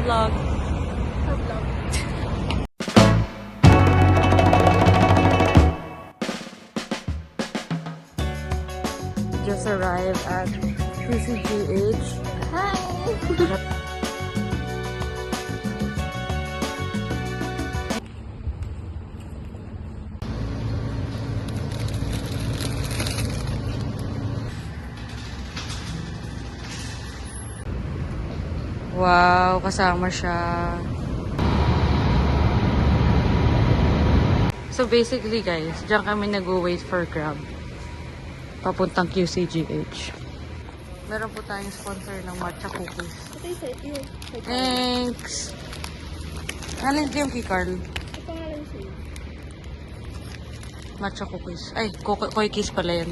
vlog. Just arrived at QCGH. Hi! Wow, kasama siya. So basically guys, diyan kami nag-wait for Grab. Papuntang QCGH. Meron po tayong sponsor ng matcha cookies. Thanks! Alin yung kay Carl? Matcha cookies. Ay, koi kiss pala yan.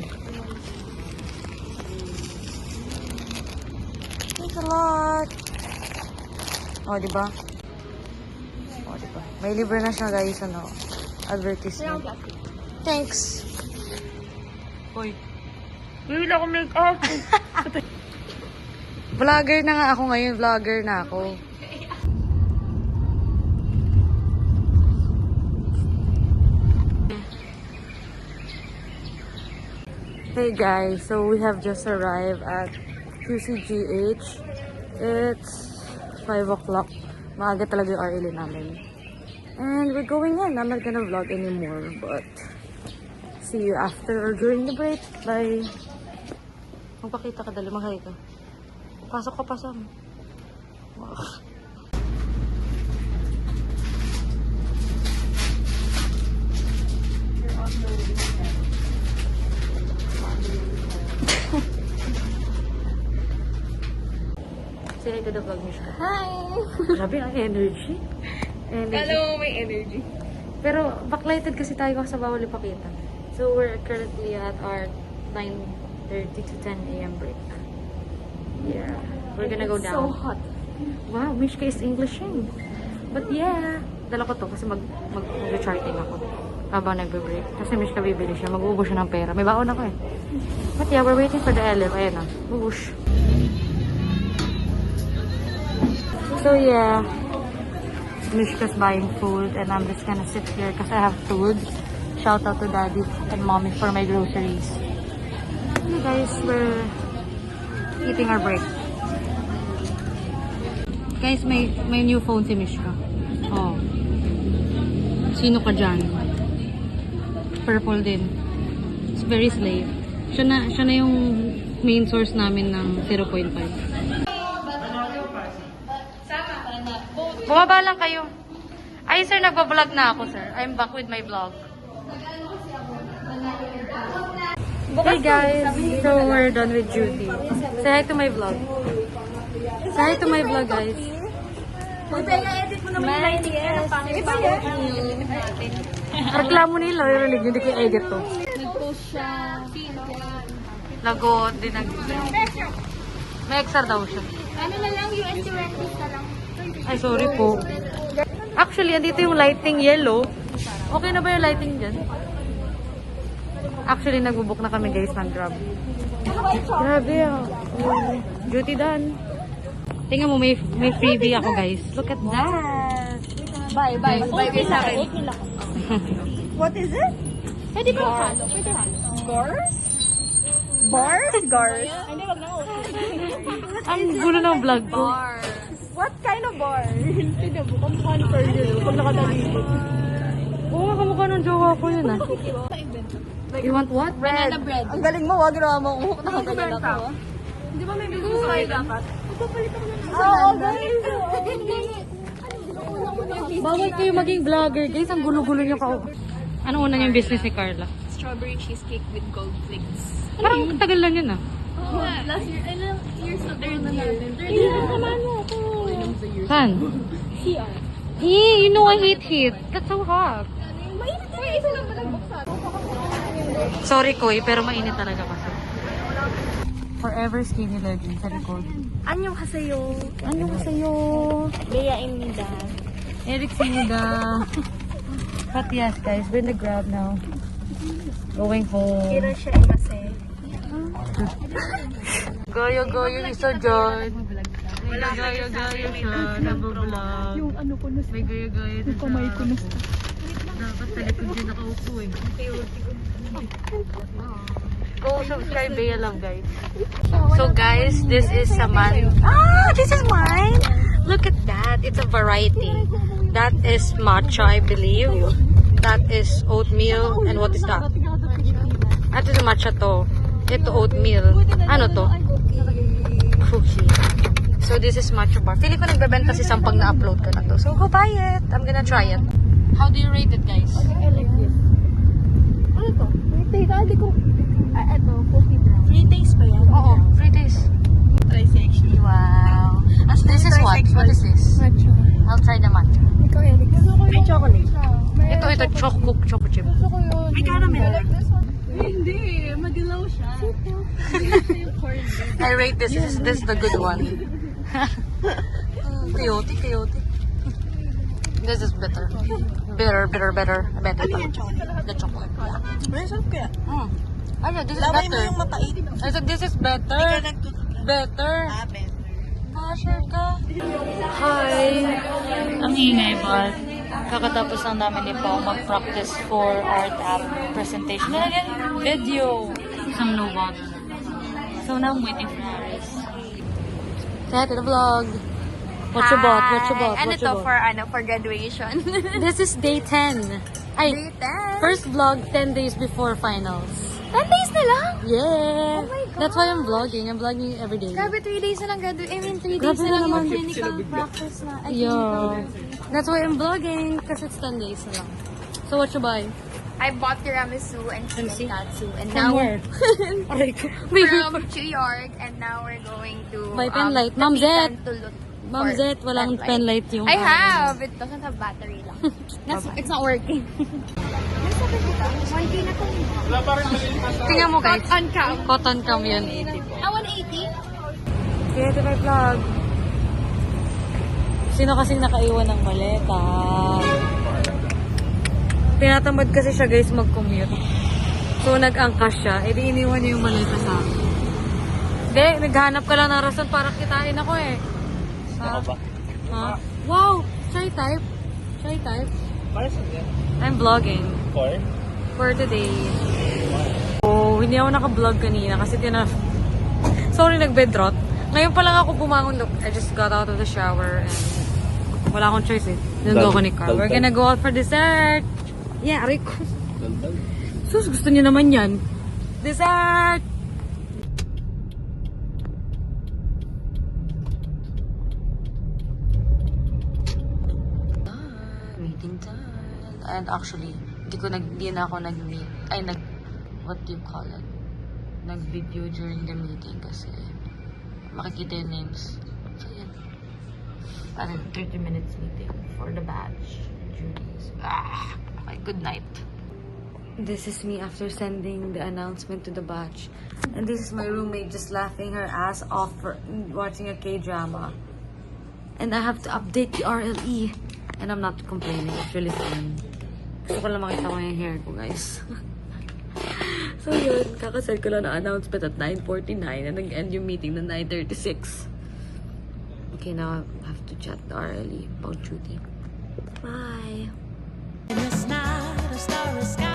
Thanks a lot! O, diba? O, diba? May libre na siya guys, ano, advertisement. Thanks! Hoy. Wala akong make-up. Vlogger na nga ako ngayon. Vlogger na ako. Hey guys, so we have just arrived at QCGH. It's 5 o'clock. Maaga talaga yung RL namin. And we're going in. I'm not gonna vlog anymore, but see you after or during the break. Bye! Magpakita ka dali, mag-hi ka. Pasok ka pa sa. Wow. Say hi to the vlog, Mishka. Hi! Grabe ang energy. Hello, may energy. Pero backlighted kasi tayo kasi bawal ipakita. So we're currently at our 9:30 to 10 a.m. break. Yeah. We're gonna go down. So hot. Wow, Mishka is Englishing. But yeah, dala ko to kasi mag-charting ako habang nagbe-break. Kasi Mishka bibili siya, mag-uubos siya ng pera. May baon ako eh. But yeah, we're waiting for the LF. Ayan na, bubush. So yeah, Mishka's buying food and I'm just gonna sit here because I have food. Shout out to Daddy and Mommy for my groceries. Hey guys, we're eating our break. Guys, may new phone si Mishka. Oh. Sino ka dyan? Purple din. It's very slave. Siya na yung main source namin ng 0.5. Bumaba lang kayo. Ay sir, nagbablog na ako sir. I'm back with my vlog. Hey guys, so we're done with duty. Say hi to my vlog. Say hi to my vlog guys. Edit mo naman yung lighting. Iba yun. Reklamo nila, narinig hindi ko edit to. Nag-post siya. Lagot din may extra daw siya. Ano na lang, USD Wendy's na lang. Ay, sorry po. Actually, andito yung lighting yellow. Okay na ba yung lighting dyan? Actually, nag-book na kami guys ng Grab. Grabe ah. Duty done. Tingnan mo, may freebie ako guys. Look at that. Bye. Bye kayo sa akin. What is it? Pwede ba halo? Pwede halo. Gars? Bars? Gars? Hindi, wag na ako. Ang gulo ng vlog ko. What kind of bar? Hindi mo, kamukha ni Fergie. Pag nakatalikod. Oo, kamukha ng jowa ko yun ah. You want what? Banana bread. Ang galing mo, wag ginawa mo. Nakagalan ako. Hindi ba may bigay sa kayo dapat? Magpapalit ako na. Oo, guys. Bawal kayo maging vlogger guys. Ang gulo-gulo niyo pa. Ano una yung business ni Carla? Strawberry cheesecake with gold flakes. Parang tagal lang yun ah. Oh, last year, ilang years na third year. Third year, samahan mo ako. Saan? CR. You know I hate heat. That's so hot. Mainit na isa lang ba nagbuksan? Sorry Koy, pero mainit talaga kasi. Forever skinny legend sa likod. Annyeong haseyo. Ano sa'yo? Bea Inida. Eric Sinida. But yes guys, we're in the Grab now. Going home. Kira siya imase. Goyo isa dyan. Gaya-gaya siya, nag-vlog. Yung ano ko na May gaya-gaya na siya. kamay ko na Dapat sa likod din nakaupo eh. Go subscribe, Bea Love, guys. So guys, this is Saman. Ah, this is mine. Look at that. It's a variety. That is matcha, I believe. That is oatmeal. And what is that? At is matcha to. Ito oatmeal. Ano to? Cookie. So this is matcha bar. Feeling ko nagbebenta si Sampang na-upload ko na to. So go buy it. I'm gonna try it. How do you rate it, guys? I like this. Ano to? Wait, teka, hindi ko... eto, coffee brown. Free taste ba yan? Oo, free taste. Try sexy. Wow. This is what? What is this? Matcha. I'll try the matcha. Ikaw, Eric. Gusto ko yung chocolate. Ito, choco choco chip. Gusto ko yun. May caramel. I like this one. Hindi, madilaw siya. I rate this. This is the good one. Chaotic. This is better. Better. Ano yung chocolate? The chocolate. Yeah. Ay, sarap kaya. Ano, this is Laway mo better. yung mapait. I said this is better. Ikaw nagtutulog. Better. Better. Sure ka. Hi! Ang ingay, but kakatapos lang namin ni Pao mag-practice for art app presentation. And again, video. Some no water. So now I'm waiting for Aris. Say hi to the vlog. What you bought? Ano to for graduation? This is day 10. Ay, Day 10? first vlog 10 days before finals. 10 days na lang? Yeah! Oh my God. That's why I'm vlogging. I'm vlogging every day. Grabe, 3 days na lang graduate. I mean, 3 days Grabe na na lang yung naman. clinical practice na. Yeah. That's why I'm vlogging. Kasi it's 10 days na lang. So what you buy? I bought tiramisu and see. katsu. And From now, where? Aray ko. Wait, from New York. And now we're going to... Buy pen light. Ma'am Zet. Ma'am for Zet, walang pen light yung... I have. It doesn't have battery lang. It's not working. Tingnan mo guys. On cam. Cotton cam yun. 180? Kaya ito may vlog. Sino kasing nakaiwan ng maleta? Tinatamad kasi siya guys mag-commute. So nag-angkas siya. E di iniwan niya yung maleta sa akin. Hindi, naghanap ka lang ng rason para kitain ako eh. Ha? Ha? Wow! Shy type. I'm vlogging. For today. Oh, hindi ako naka-vlog kanina kasi sorry, nag-bedrot. Ngayon pa lang ako bumangon. Look, I just got out of the shower and wala akong choice eh. Nandun ako ni Carl. We're gonna go out for dessert. Yeah, aray ko. Sus, gusto niyo naman yan. Dessert! Meeting time. And actually, hindi na ako nag-meet. What do you call it? Nag-video during the meeting kasi makikita yung names. So, yan. Parang 30 minutes meeting for the batch. Duties. Okay, good night. This is me after sending the announcement to the batch. And this is my roommate just laughing her ass off for watching a K-drama. And I have to update the RLE. And I'm not complaining. It's really fun. Gusto ko lang makita ko yung hair ko, guys. So yun, kakasend ko lang na announcement at 9:49 and nag-end yung meeting na 9:36. Okay, now I have to chat the RLE about duty. Bye! In the night, a starry sky.